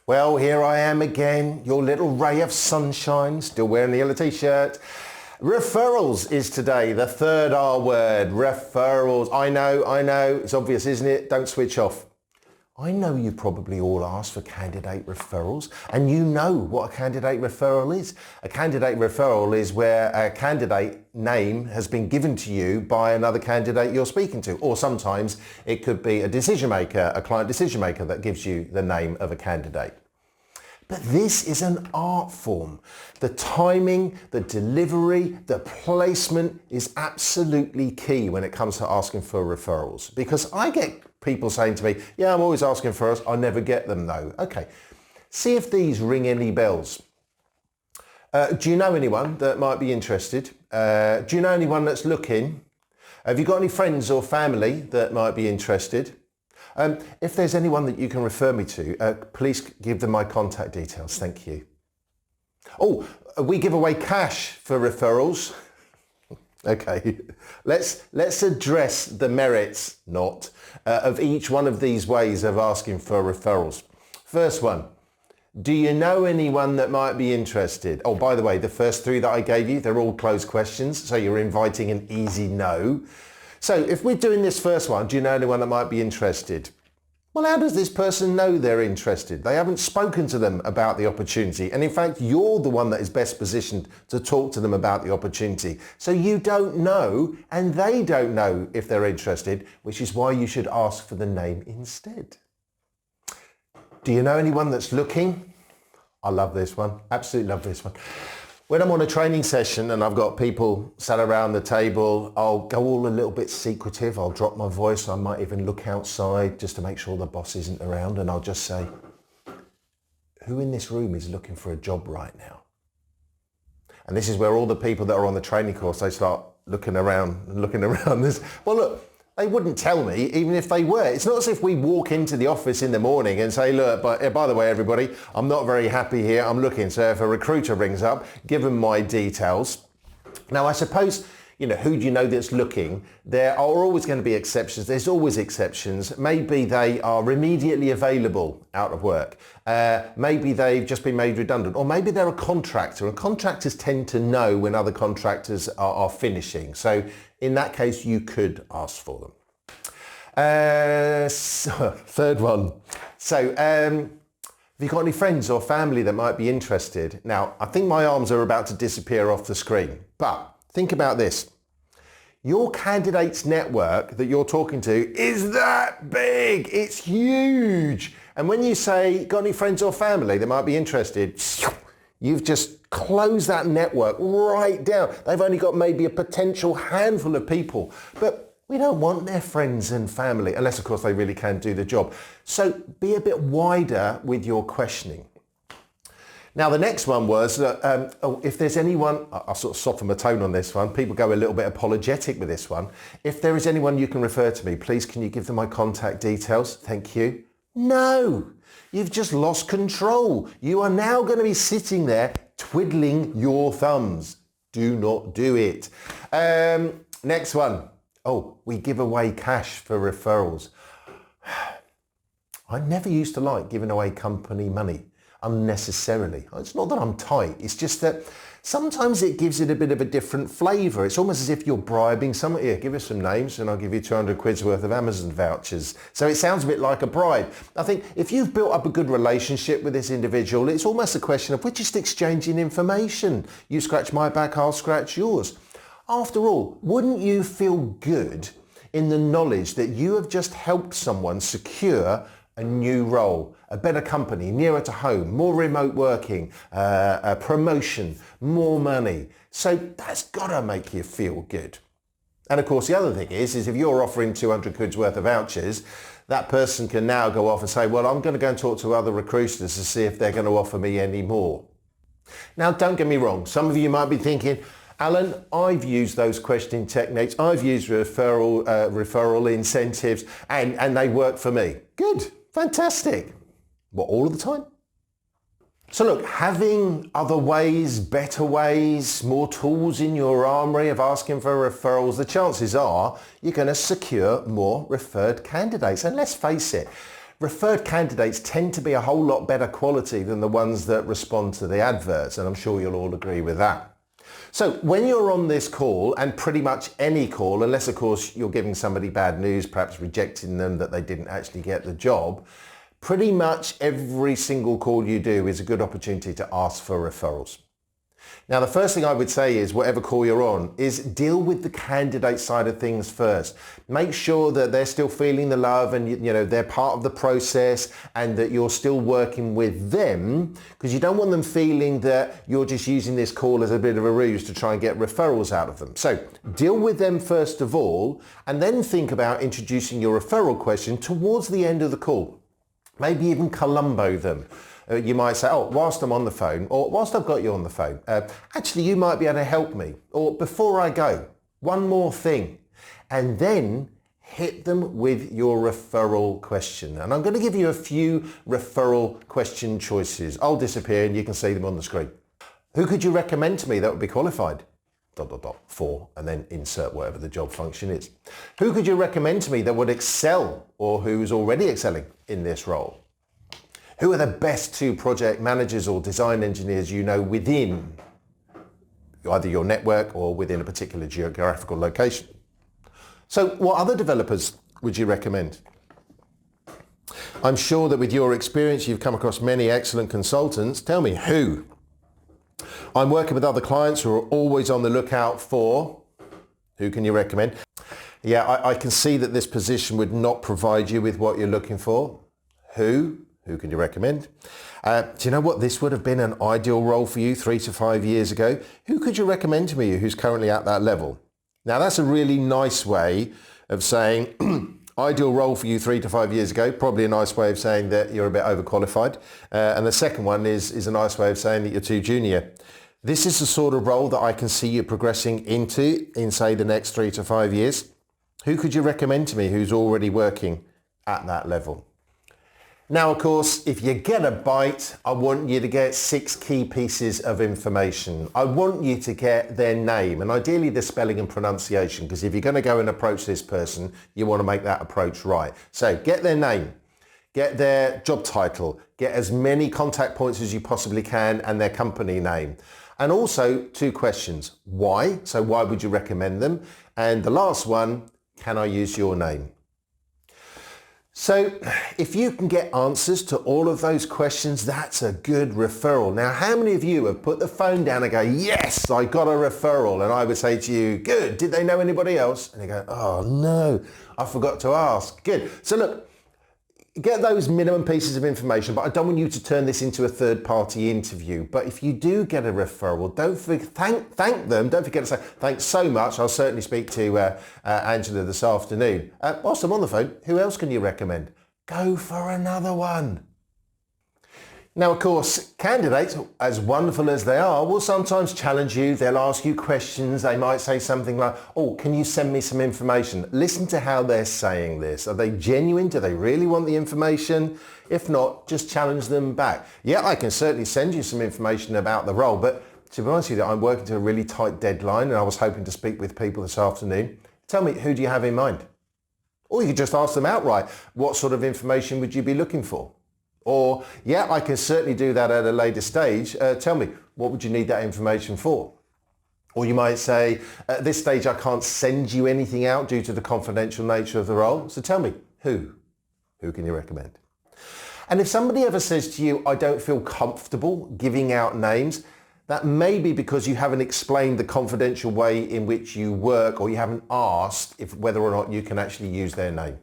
Well, here I am again, your little ray of sunshine, still wearing the yellow t-shirt. Referrals is today, the third R word, referrals. I know, it's obvious, isn't it? Don't switch off. I know you probably all asked for candidate referrals, and you know what a candidate referral is. A candidate referral is where a candidate name has been given to you by another candidate you're speaking to, or sometimes it could be a decision maker, a client decision maker that gives you the name of a candidate. But this is an art form. The timing, the delivery, the placement is absolutely key when it comes to asking for referrals. Because I get people saying to me, yeah, I'm always asking for referrals, I never get them though. Okay, see if these ring any bells. Do you know anyone that might be interested? Do you know anyone that's looking? Have you got any friends or family that might be interested? If there's anyone that you can refer me to, please give them my contact details. Thank you. Oh, we give away cash for referrals. Okay, let's address the merits, of each one of these ways of asking for referrals. First one, do you know anyone that might be interested? Oh, by the way, the first three that I gave you, they're all closed questions, so you're inviting an easy no. So if we're doing this first one, do you know anyone that might be interested? Well, how does this person know they're interested? They haven't spoken to them about the opportunity. And in fact, you're the one that is best positioned to talk to them about the opportunity. So you don't know, and they don't know if they're interested, which is why you should ask for the name instead. Do you know anyone that's looking? I love this one. Absolutely love this one. When I'm on a training session and I've got people sat around the table, I'll go all a little bit secretive. I'll drop my voice. I might even look outside just to make sure the boss isn't around. And I'll just say, who in this room is looking for a job right now? And this is where all the people that are on the training course, they start looking around this. Well, look, they wouldn't tell me even if they were. It's not as if we walk into the office in the morning and say, look, by the way, everybody, I'm not very happy here. I'm looking. So if a recruiter rings up, give them my details. Now, I suppose, who do you know that's looking? There are always going to be exceptions. There's always exceptions. Maybe they are immediately available out of work. Maybe they've just been made redundant, or maybe they're a contractor, and contractors tend to know when other contractors are finishing. So in that case, you could ask for them. Third one. So have you got any friends or family that might be interested? Now, I think my arms are about to disappear off the screen, but think about this. Your candidate's network that you're talking to is that big. It's huge. And when you say, got any friends or family that might be interested, you've just closed that network right down. They've only got maybe a potential handful of people, but we don't want their friends and family, unless of course they really can do the job. So be a bit wider with your questioning. Now, the next one was, if there's anyone, I'll sort of soften my tone on this one. People go a little bit apologetic with this one. If there is anyone you can refer to me, please can you give them my contact details? Thank you. No, you've just lost control. You are now going to be sitting there twiddling your thumbs. Do not do it. Next one. Oh, we give away cash for referrals. I never used to like giving away company money unnecessarily. It's not that I'm tight, it's just that sometimes it gives it a bit of a different flavour. It's almost as if you're bribing someone. Here, give us some names and I'll give you 200 quid's worth of Amazon vouchers. So it sounds a bit like a bribe. I think if you've built up a good relationship with this individual, it's almost a question of we're just exchanging information. You scratch my back, I'll scratch yours. After all, wouldn't you feel good in the knowledge that you have just helped someone secure a new role, a better company, nearer to home, more remote working, a promotion, more money? So that's got to make you feel good. And of course, the other thing is if you're offering 200 quid's worth of vouchers, that person can now go off and say, well, I'm going to go and talk to other recruiters to see if they're going to offer me any more. Now, don't get me wrong. Some of you might be thinking, Alan, I've used those questioning techniques. I've used referral incentives and they work for me. Good. Fantastic. What, all of the time? So look, having other ways, better ways, more tools in your armory of asking for referrals, the chances are you're going to secure more referred candidates. And let's face it, referred candidates tend to be a whole lot better quality than the ones that respond to the adverts, and I'm sure you'll all agree with that. So when you're on this call, and pretty much any call, unless of course you're giving somebody bad news, perhaps rejecting them that they didn't actually get the job, pretty much every single call you do is a good opportunity to ask for referrals. Now, the first thing I would say is whatever call you're on is deal with the candidate side of things first. Make sure that they're still feeling the love and they're part of the process and that you're still working with them, because you don't want them feeling that you're just using this call as a bit of a ruse to try and get referrals out of them. So deal with them first of all, and then think about introducing your referral question towards the end of the call. Maybe even Columbo them. You might say, oh, whilst I'm on the phone, or whilst I've got you on the phone, actually you might be able to help me. Or before I go, one more thing. And then hit them with your referral question. And I'm going to give you a few referral question choices. I'll disappear and you can see them on the screen. Who could you recommend to me that would be qualified? ... for, and then insert whatever the job function is. Who could you recommend to me that would excel or who's already excelling in this role? Who are the best 2 project managers or design engineers you know within either your network or within a particular geographical location? So what other developers would you recommend? I'm sure that with your experience you've come across many excellent consultants. Tell me who. I'm working with other clients who are always on the lookout for. Who can you recommend? Yeah, I can see that this position would not provide you with what you're looking for. Who? Who can you recommend? Do you know what? This would have been an ideal role for you 3 to 5 years ago. Who could you recommend to me who's currently at that level? Now that's a really nice way of saying ideal role for you 3 to 5 years ago. Probably a nice way of saying that you're a bit overqualified. And the second one is a nice way of saying that you're too junior. This is the sort of role that I can see you progressing into in, say, the next 3 to 5 years. Who could you recommend to me who's already working at that level? Now, of course, if you get a bite, I want you to get 6 key pieces of information. I want you to get their name and ideally the spelling and pronunciation, because if you're going to go and approach this person, you want to make that approach right. So get their name, get their job title, get as many contact points as you possibly can and their company name. And also 2 questions. Why? So why would you recommend them? And the last one, can I use your name? So if you can get answers to all of those questions, that's a good referral. Now, how many of you have put the phone down and go, yes, I got a referral? And I would say to you, good. Did they know anybody else? And you go, oh no, I forgot to ask. Good. So look, get those minimum pieces of information, but I don't want you to turn this into a third-party interview. But if you do get a referral, don't thank them. Don't forget to say, thanks so much. I'll certainly speak to Angela this afternoon. Whilst I'm on the phone, who else can you recommend? Go for another one. Now, of course, candidates, as wonderful as they are, will sometimes challenge you. They'll ask you questions. They might say something like, oh, can you send me some information? Listen to how they're saying this. Are they genuine? Do they really want the information? If not, just challenge them back. Yeah, I can certainly send you some information about the role, but to be honest with you, I'm working to a really tight deadline and I was hoping to speak with people this afternoon. Tell me, who do you have in mind? Or you could just ask them outright, what sort of information would you be looking for? Or, yeah, I can certainly do that at a later stage. Tell me, what would you need that information for? Or you might say, at this stage, I can't send you anything out due to the confidential nature of the role. So tell me, who? Who can you recommend? And if somebody ever says to you, I don't feel comfortable giving out names, that may be because you haven't explained the confidential way in which you work, or you haven't asked whether or not you can actually use their name.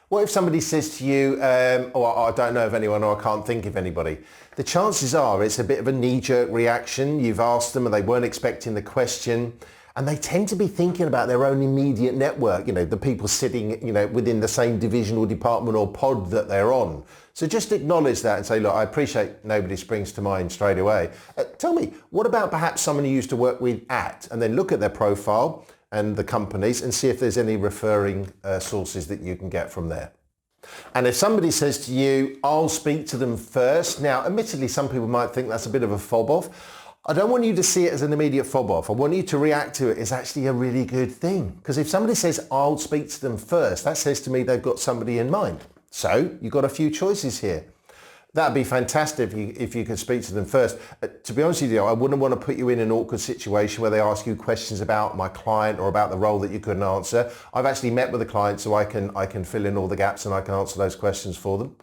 What if somebody says to you, oh, I don't know of anyone, or I can't think of anybody? The chances are it's a bit of a knee-jerk reaction. You've asked them and they weren't expecting the question, and they tend to be thinking about their own immediate network, the people sitting, within the same division or department or pod that they're on. So just acknowledge that and say, look, I appreciate nobody springs to mind straight away. Tell me, what about perhaps someone you used to work with at, and then look at their profile and the companies and see if there's any referring sources that you can get from there. And if somebody says to you, I'll speak to them first. Now, admittedly, some people might think that's a bit of a fob off. I don't want you to see it as an immediate fob off. I want you to react to it as actually a really good thing. Because if somebody says, I'll speak to them first, that says to me they've got somebody in mind. So you've got a few choices here. That'd be fantastic if you could speak to them first. To be honest with you, I wouldn't want to put you in an awkward situation where they ask you questions about my client or about the role that you couldn't answer. I've actually met with the client, so I can fill in all the gaps and I can answer those questions for them.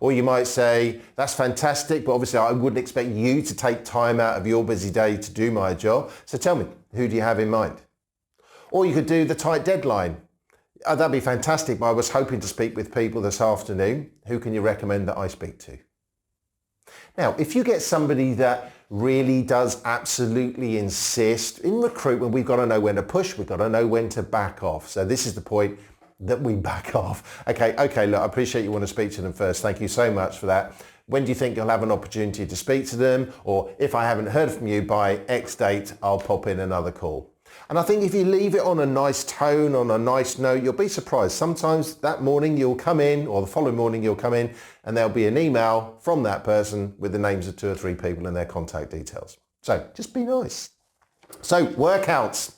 Or you might say, that's fantastic, but obviously I wouldn't expect you to take time out of your busy day to do my job. So tell me, who do you have in mind? Or you could do the tight deadline. That'd be fantastic, but I was hoping to speak with people this afternoon. Who can you recommend that I speak to? Now, if you get somebody that really does absolutely insist, in recruitment, we've got to know when to push, we've got to know when to back off. So this is the point that we back off. Okay, look, I appreciate you want to speak to them first. Thank you so much for that. When do you think you'll have an opportunity to speak to them? Or if I haven't heard from you by X date, I'll pop in another call. And I think if you leave it on a nice tone, on a nice note, you'll be surprised. Sometimes that morning you'll come in, or the following morning you'll come in, and there'll be an email from that person with the names of 2 or 3 people and their contact details. So just be nice. So workouts.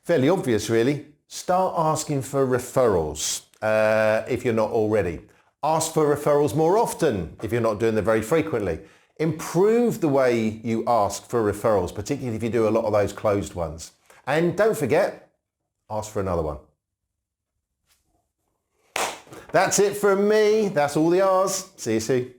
Fairly obvious, really. Start asking for referrals if you're not already. Ask for referrals more often if you're not doing them very frequently. Improve the way you ask for referrals, particularly if you do a lot of those closed ones. And don't forget, ask for another one. That's it from me. That's all the R's. See you soon.